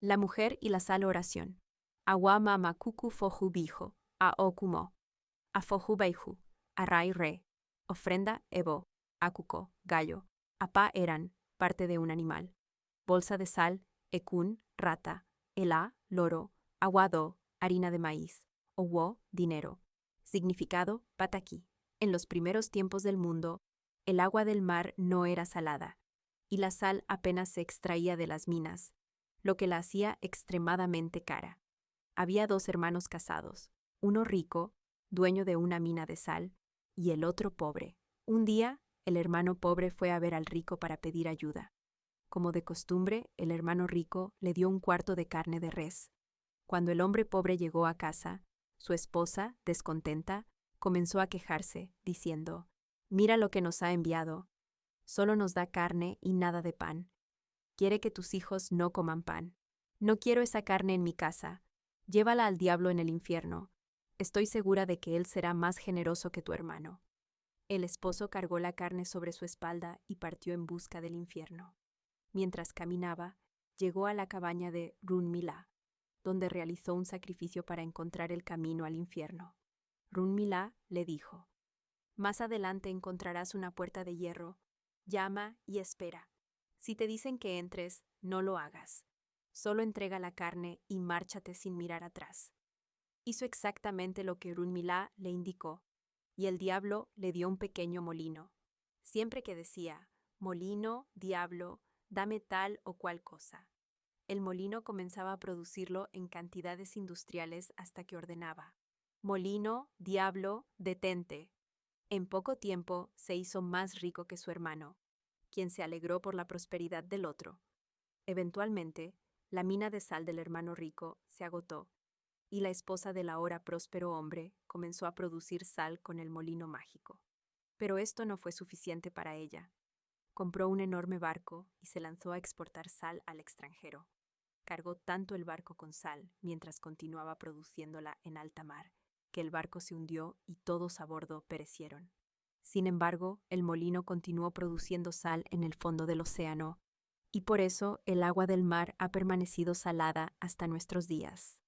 La mujer y la sal oración. Awama makuku foju bijo, a okumo. A foju beihu, a rai re. Ofrenda ebo, akuko, gallo. Apa eran, parte de un animal. Bolsa de sal, ekun, rata. Elá, loro. Aguado, harina de maíz. Owo, dinero. Significado, pataquí. En los primeros tiempos del mundo, el agua del mar no era salada, y la sal apenas se extraía de las minas, lo que la hacía extremadamente cara. Había dos hermanos casados, uno rico, dueño de una mina de sal, y el otro pobre. Un día, el hermano pobre fue a ver al rico para pedir ayuda. Como de costumbre, el hermano rico le dio un cuarto de carne de res. Cuando el hombre pobre llegó a casa, su esposa, descontenta, comenzó a quejarse, diciendo: «Mira lo que nos ha enviado. Solo nos da carne y nada de pan. Quiere que tus hijos no coman pan. No quiero esa carne en mi casa. Llévala al diablo en el infierno. Estoy segura de que él será más generoso que tu hermano». El esposo cargó la carne sobre su espalda y partió en busca del infierno. Mientras caminaba, llegó a la cabaña de Runmila, donde realizó un sacrificio para encontrar el camino al infierno. Runmila le dijo: «Más adelante encontrarás una puerta de hierro. Llama y espera. Si te dicen que entres, no lo hagas. Solo entrega la carne y márchate sin mirar atrás». Hizo exactamente lo que Runmila le indicó, y el diablo le dio un pequeño molino. Siempre que decía: «Molino, diablo, dame tal o cual cosa», el molino comenzaba a producirlo en cantidades industriales hasta que ordenaba: «Molino, diablo, detente». En poco tiempo se hizo más rico que su hermano, quien se alegró por la prosperidad del otro. Eventualmente, la mina de sal del hermano rico se agotó, y la esposa del ahora próspero hombre comenzó a producir sal con el molino mágico. Pero esto no fue suficiente para ella. Compró un enorme barco y se lanzó a exportar sal al extranjero. Cargó tanto el barco con sal mientras continuaba produciéndola en alta mar, que el barco se hundió y todos a bordo perecieron. Sin embargo, el molino continuó produciendo sal en el fondo del océano, y por eso el agua del mar ha permanecido salada hasta nuestros días.